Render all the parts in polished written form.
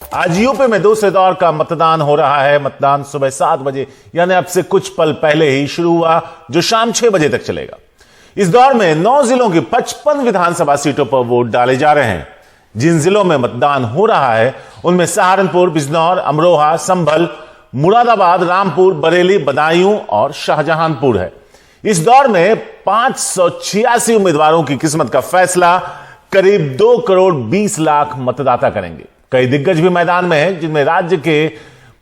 आज यूपी में दूसरे दौर का मतदान हो रहा है। मतदान सुबह 7 बजे यानी अब से कुछ पल पहले ही शुरू हुआ, जो शाम 6 बजे तक चलेगा। इस दौर में 9 जिलों की 55 विधानसभा सीटों पर वोट डाले जा रहे हैं। जिन जिलों में मतदान हो रहा है उनमें सहारनपुर, बिजनौर, अमरोहा, संभल, मुरादाबाद, रामपुर, बरेली, बदायूं और शाहजहांपुर है। इस दौर में 586 उम्मीदवारों की किस्मत का फैसला करीब 2 करोड़ 20 लाख मतदाता करेंगे। कई दिग्गज भी मैदान में हैं, जिनमें राज्य के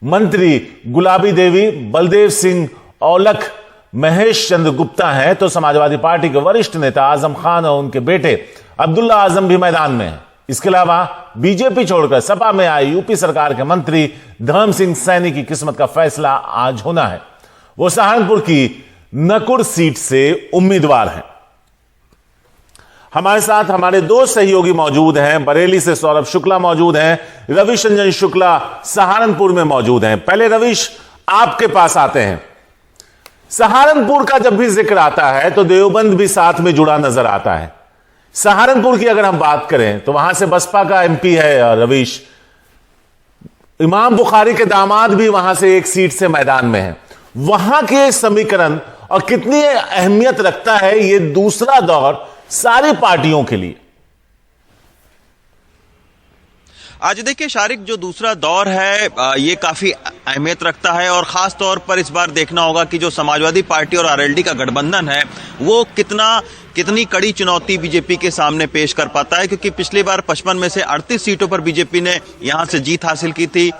मंत्री गुलाबी देवी, बलदेव सिंह औलख, महेश चंद्र गुप्ता हैं, तो समाजवादी पार्टी के वरिष्ठ नेता आजम खान और उनके बेटे अब्दुल्ला आजम भी मैदान में हैं। इसके अलावा बीजेपी छोड़कर सपा में आए यूपी सरकार के मंत्री धर्म सिंह सैनी की किस्मत का फैसला आज होना है। वो सहारनपुर की नकुड़ सीट से उम्मीदवार हैं। हमारे साथ हमारे 2 सहयोगी मौजूद हैं। बरेली से सौरभ शुक्ला मौजूद हैं, रविश रंजन शुक्ला सहारनपुर में मौजूद हैं। पहले रविश, आपके पास आते हैं। सहारनपुर का जब भी जिक्र आता है तो देवबंद भी साथ में जुड़ा नजर आता है। सहारनपुर की अगर हम बात करें तो वहां से बसपा का एमपी है रविश, इमाम बुखारी के दामाद भी वहां से एक सीट से मैदान में है। वहां के समीकरण और कितनी अहमियत रखता है ये दूसरा दौर सारी पार्टियों के लिए? आज देखिए शारिक, जो दूसरा दौर है ये काफी अहमियत रखता है और खास तौर पर इस बार देखना होगा कि जो समाजवादी पार्टी और आरएलडी का गठबंधन है वो कितनी कड़ी चुनौती बीजेपी के सामने पेश कर पाता है, क्योंकि पिछली बार 55 में से 38 सीटों पर बीजेपी ने यहां से जीत हासिल की थी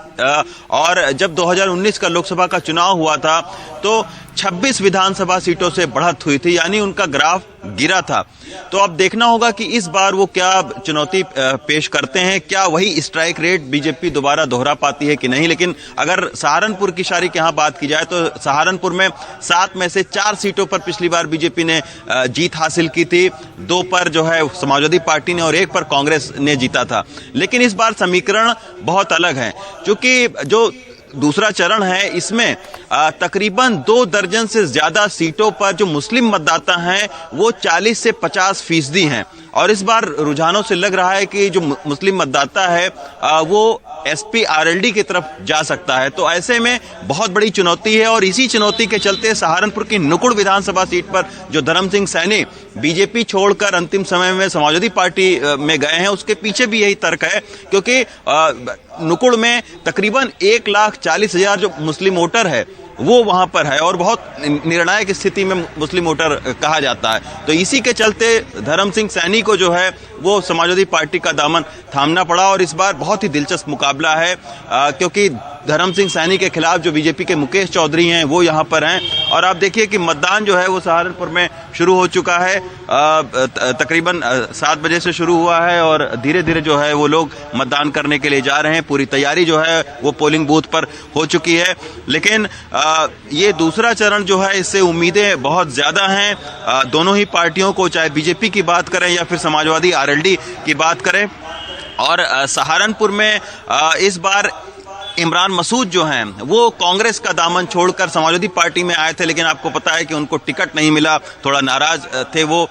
और जब 2019 का लोकसभा का चुनाव हुआ था तो 26 विधानसभा सीटों से बढ़त हुई थी, यानी उनका ग्राफ गिरा था। तो अब देखना होगा कि इस बार वो क्या चुनौती पेश करते हैं, क्या वही स्ट्राइक रेट बीजेपी दोबारा दोहरा पाती है कि नहीं। लेकिन अगर सहारनपुर की शारिक यहाँ बात की जाए तो सहारनपुर में 7 में से 4 सीटों पर पिछली बार बीजेपी ने जीत हासिल की थी, 2 पर जो है समाजवादी पार्टी ने और 1 पर कांग्रेस ने जीता था। लेकिन इस बार समीकरण बहुत अलग है, क्योंकि जो दूसरा चरण है इसमें तकरीबन 2 दर्जन से ज्यादा सीटों पर जो मुस्लिम मतदाता हैं वो 40 से 50% हैं और इस बार रुझानों से लग रहा है कि जो मुस्लिम मतदाता है वो एसपी आरएलडी की तरफ जा सकता है। तो ऐसे में बहुत बड़ी चुनौती है और इसी चुनौती के चलते सहारनपुर की नुकुड़ विधानसभा सीट पर जो धर्म सिंह सैनी बीजेपी छोड़कर अंतिम समय में समाजवादी पार्टी में गए हैं, उसके पीछे भी यही तर्क है, क्योंकि नुकुड़ में तकरीबन 1,40,000 जो मुस्लिम वोटर है वो वहां पर है और बहुत निर्णायक स्थिति में मुस्लिम वोटर कहा जाता है। तो इसी के चलते धर्म सिंह सैनी को जो है वो समाजवादी पार्टी का दामन थामना पड़ा और इस बार बहुत ही दिलचस्प मुकाबला है, क्योंकि धर्म सिंह सैनी के खिलाफ जो बीजेपी के मुकेश चौधरी हैं वो यहाँ पर हैं और आप देखिए कि मतदान जो है वो सहारनपुर में शुरू हो चुका है। तकरीबन 7 बजे से शुरू हुआ है और धीरे धीरे जो है वो लोग मतदान करने के लिए जा रहे हैं। पूरी तैयारी जो है वो पोलिंग बूथ पर हो चुकी है। लेकिन ये दूसरा चरण जो है इससे उम्मीदें बहुत ज्यादा हैं दोनों ही पार्टियों को, चाहे बीजेपी की बात करें या फिर समाजवादी आरएलडी की बात करें। और सहारनपुर में इस बार इमरान मसूद जो हैं वो कांग्रेस का दामन छोड़कर समाजवादी पार्टी में आए थे, लेकिन आपको पता है कि उनको टिकट नहीं मिला, थोड़ा नाराज थे वो।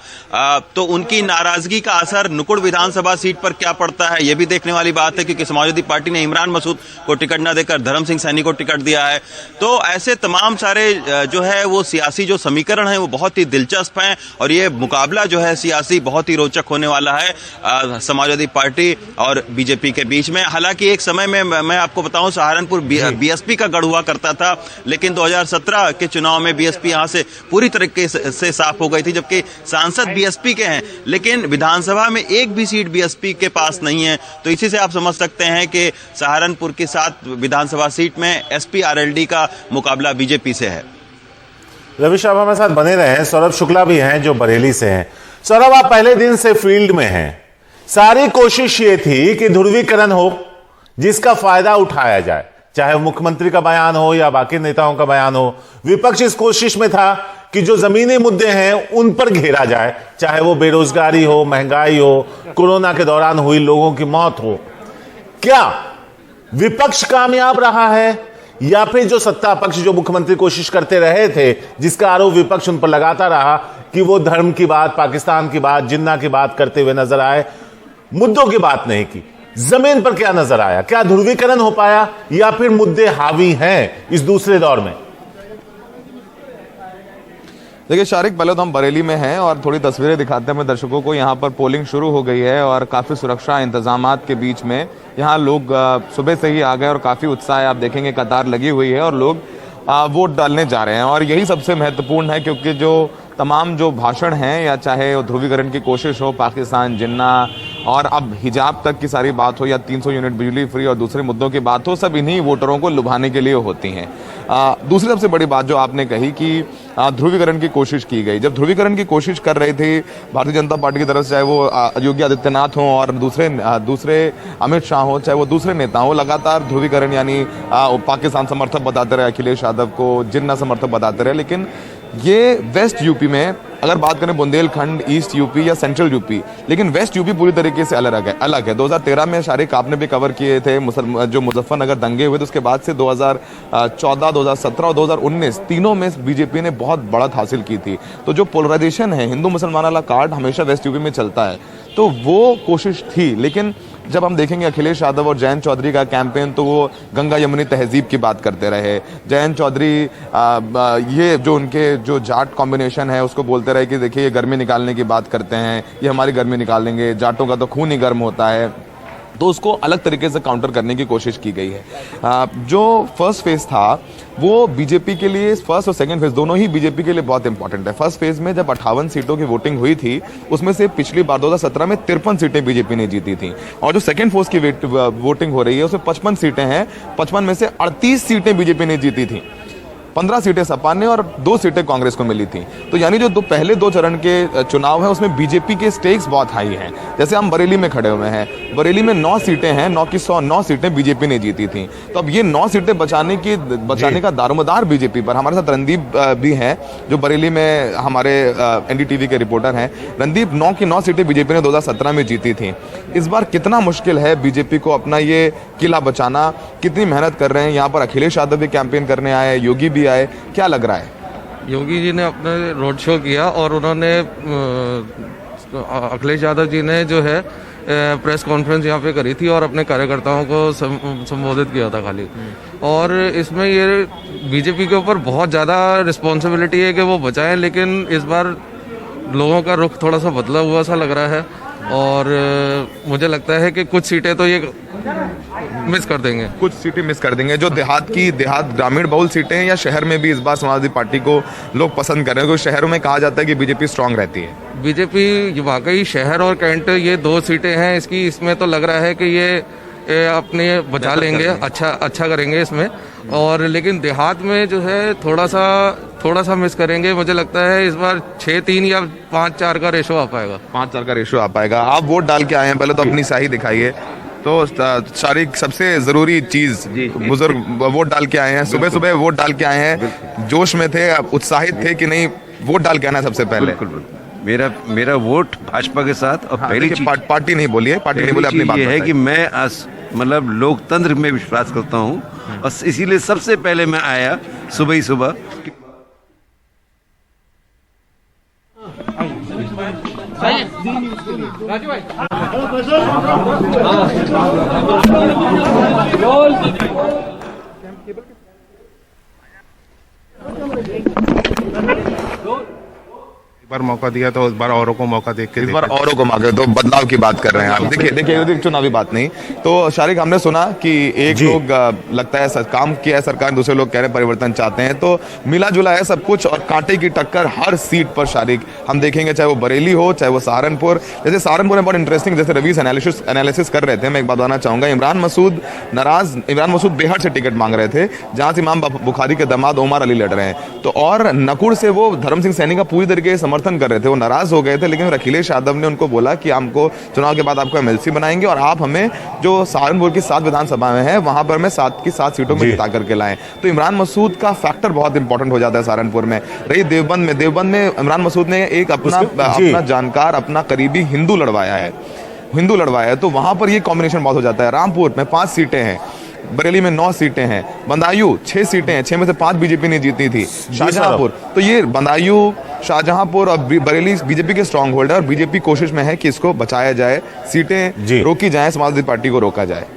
तो उनकी नाराजगी का असर नुकुड़ विधानसभा सीट पर क्या पड़ता है ये भी देखने वाली बात है, क्योंकि समाजवादी पार्टी ने इमरान मसूद को टिकट न देकर धर्म सिंह सैनी को टिकट दिया है। तो ऐसे तमाम सारे जो है वो सियासी जो समीकरण है वो बहुत ही दिलचस्प हैं और ये मुकाबला जो है सियासी बहुत ही रोचक होने वाला है समाजवादी पार्टी और बीजेपी के बीच में। हालांकि एक समय में मैं आपको बताऊं सहारनपुर बीएसपी का गढ़ हुआ करता था, लेकिन 2017 के चुनाव में बीएसपी यहां से पूरी तरीके से साफ हो गई थी, जबकि सांसद बीएसपी के हैं लेकिन विधानसभा में एक भी सीट बीएसपी के पास नहीं है। तो इसी से आप समझ सकते हैं कि सहारनपुर की 7 विधानसभा सीट में एसपी आरएलडी का मुकाबला बीजेपी से है। रवि साहब हमारे साथ बने रहे हैं, सौरभ शुक्ला भी हैं जो बरेली से हैं। सौरभ, आप पहले दिन से फील्ड में हैं, सारी कोशिश ये थी कि ध्रुवीकरण हो जिसका फायदा उठाया जाए, चाहे मुख्यमंत्री का बयान हो या बाकी नेताओं का बयान हो। विपक्ष इस कोशिश में था कि जो जमीनी मुद्दे हैं उन पर घेरा जाए, चाहे वो बेरोजगारी हो, महंगाई हो, कोरोना के दौरान हुई लोगों की मौत हो। क्या विपक्ष कामयाब रहा है या फिर जो सत्ता पक्ष, जो मुख्यमंत्री कोशिश करते रहे थे, जिसका आरोप विपक्ष उन पर लगाता रहा कि वो धर्म की बात, पाकिस्तान की बात, जिन्ना की बात करते हुए नजर आए, मुद्दों की बात नहीं की, जमीन पर क्या नजर आया? क्या ध्रुवीकरण हो पाया या फिर मुद्दे हावी हैं इस दूसरे दौर में? देखिए शारिक, पहले तो हम बरेली में हैं और थोड़ी तस्वीरें दिखाते हैं अपने दर्शकों को। यहाँ पर पोलिंग शुरू हो गई है और काफ़ी सुरक्षा इंतजामात के बीच में यहाँ लोग सुबह से ही आ गए और काफ़ी उत्साह है। आप देखेंगे कतार लगी हुई है और लोग वोट डालने जा रहे हैं और यही सबसे महत्वपूर्ण है, क्योंकि जो तमाम जो भाषण हैं या चाहे ध्रुवीकरण की कोशिश हो, पाकिस्तान जिन्ना और अब हिजाब तक की सारी बात हो या 300 यूनिट बिजली फ्री और दूसरे मुद्दों की बात हो, सब इन्हीं वोटरों को लुभाने के लिए होती हैं। दूसरी सबसे बड़ी बात जो आपने कही कि ध्रुवीकरण की कोशिश की गई। जब ध्रुवीकरण की कोशिश कर रहे थे भारतीय जनता पार्टी की तरफ से, चाहे वो योगी आदित्यनाथ हों और दूसरे अमित शाह हों, चाहे वो दूसरे नेता हों, लगातार ध्रुवीकरण यानी पाकिस्तान समर्थक बताते रहे, अखिलेश यादव को जिन्ना समर्थक बताते रहे। लेकिन ये वेस्ट यूपी में अगर बात करें बुंदेलखंड, ईस्ट यूपी या सेंट्रल यूपी, लेकिन वेस्ट यूपी पूरी तरीके से अलग है। 2013 में शारिक आपने भी कवर किए थे जो मुजफ्फरनगर दंगे हुए थे, उसके बाद से 2014, 2017 और 2019 तीनों में बीजेपी ने बहुत बढ़त हासिल की थी। तो जो पोलराइजेशन है, हिंदू मुसलमान वाला कार्ड हमेशा वेस्ट यूपी में चलता है, तो वो कोशिश थी। लेकिन जब हम देखेंगे अखिलेश यादव और जयंत चौधरी का कैंपेन, तो वो गंगा यमुनी तहजीब की बात करते रहे। जयंत चौधरी ये जो उनके जो जाट कॉम्बिनेशन है उसको बोलते रहे कि देखिए ये गर्मी निकालने की बात करते हैं, ये हमारी गर्मी निकालेंगे, जाटों का तो खून ही गर्म होता है। तो उसको अलग तरीके से काउंटर करने की कोशिश की गई है। जो फर्स्ट फेज था वो बीजेपी के लिए, फर्स्ट और सेकंड फेज दोनों ही बीजेपी के लिए बहुत इंपॉर्टेंट है। फर्स्ट फेज में जब 58 सीटों की वोटिंग हुई थी, उसमें से पिछली बार 2017 में 53 सीटें बीजेपी ने जीती थी और जो सेकंड फेज की वोटिंग हो रही है उसमें 55 सीटें हैं। 55 में से 38 सीटें बीजेपी ने जीती थी, 15 सीटें सपा ने और 2 सीटें कांग्रेस को मिली थी। तो यानी जो पहले 2 चरण के चुनाव है उसमें बीजेपी के स्टेक्स बहुत हाई हैं। जैसे हम बरेली में खड़े हुए हैं, बरेली में 9 सीटें हैं, 9 की 109 सीटें बीजेपी ने जीती थी। तो अब ये 9 सीटें बचाने का दारोमदार बीजेपी पर। हमारे साथ रणदीप भी हैं जो बरेली में हमारे एनडीटीवी के रिपोर्टर हैं। रणदीप, 9 की 9 सीटें बीजेपी ने 2017 में जीती थी। इस बार कितना मुश्किल है बीजेपी को अपना ये किला बचाना? कितनी मेहनत कर रहे हैं? यहाँ पर अखिलेश यादव भी कैंपेन करने आए, योगी भी आए, क्या लग रहा है? योगी जी ने अपने रोड शो किया और उन्होंने अखिलेश यादव जी ने जो है प्रेस कॉन्फ्रेंस यहाँ पे करी थी और अपने कार्यकर्ताओं को संबोधित किया था खाली। और इसमें ये बीजेपी के ऊपर बहुत ज़्यादा रिस्पॉन्सिबिलिटी है कि वो बचाएं, लेकिन इस बार लोगों का रुख थोड़ा सा बदला हुआ सा लग रहा है और मुझे लगता है कि कुछ सीटें तो ये मिस कर देंगे, कुछ सीटें मिस कर देंगे। जो देहात ग्रामीण बहुल सीटें हैं या शहर में भी इस बार समाजवादी पार्टी को लोग पसंद कर रहे हैं, क्योंकि शहरों में कहा जाता है कि बीजेपी स्ट्रांग रहती है। बीजेपी वाकई शहर और कैंट ये 2 सीटें हैं इसकी, इसमें तो लग रहा है कि ये अपने बचा लेंगे, अच्छा करेंगे इसमें। और लेकिन देहात में जो है थोड़ा सा मिस करेंगे। मुझे लगता है इस बार 6-3 या 5-4 का रेशो आ पाएगा। 5-4 का रेशो आ पाएगा। आप वोट डाल के आए हैं, पहले तो अपनी स्याही दिखाइए। तो शारिक, सबसे जरूरी चीज, बुजुर्ग वोट डाल के आए हैं, सुबह सुबह वोट डाल के आए हैं, जोश में थे, उत्साहित थे कि नहीं वोट डाल के आना सबसे पहले? मेरा वोट भाजपा के साथ। और पहली चीज पार्टी नहीं बोलिए, पार्टी नहीं बोले, अपनी बात ये है कि मैं मतलब लोकतंत्र में विश्वास करता हूँ और इसीलिए सबसे पहले मैं आया सुबह ही सुबह। एक बार मौका दिया तो इस बार औरों को मौका देख के इस बार औरों को मौका, तो बदलाव की बात कर रहे हैं आप। देखिए चुनावी बात नहीं। तो शारिक, हमने सुना कि एक लोग लगता है काम किया है सरकार, दूसरे लोग कह रहे हैं परिवर्तन चाहते हैं, तो मिला जुला है सब कुछ और कांटे की टक्कर हर सीट पर। शारिक, हम देखेंगे चाहे वो बरेली हो चाहे वो सहारनपुर। जैसे सहारनपुर में बहुत इंटरेस्टिंग, जैसे रवीश एनालिसिस कर रहे थे, मैं एक बात बताना चाहूंगा। इमरान मसूद बेहद से टिकट मांग रहे थे, जहां से इमाम बुखारी के दामाद ओमर अली लड़ रहे हैं। तो और नकुड़ से वो धर्म सिंह सैनी का पूरी तरीके से समर्थन कर रहे थे, वो नाराज हो गए थे। लेकिन अखिलेश यादव ने उनको बोला कि हमको चुनाव के बाद आपको एमएलसी बनाएंगे और आप हमें जो सहारनपुर की 7 विधानसभा में है वहां पर मैं 7 की 7 सीटों में जिता करके लाएं। तो इमरान मसूद का फैक्टर बहुत इंपॉर्टेंट हो जाता है सहारनपुर में। रही देवबंद में इमरान मसूद ने एक अपना जानकार, अपना करीबी हिंदू लड़वाया है, तो वहां पर ये कॉम्बिनेशन बहुत हो जाता है। रामपुर में 5 सीटें हैं, बरेली में 9 सीटें हैं, बदायूं 6 सीटें हैं, 6 में से 5 बीजेपी ने जीती थी। शाहजहांपुर, तो ये बदायूं, शाहजहांपुर और बरेली बीजेपी के स्ट्रांग होल्ड है और बीजेपी कोशिश में है कि इसको बचाया जाए, सीटें रोकी जाए, समाजवादी पार्टी को रोका जाए।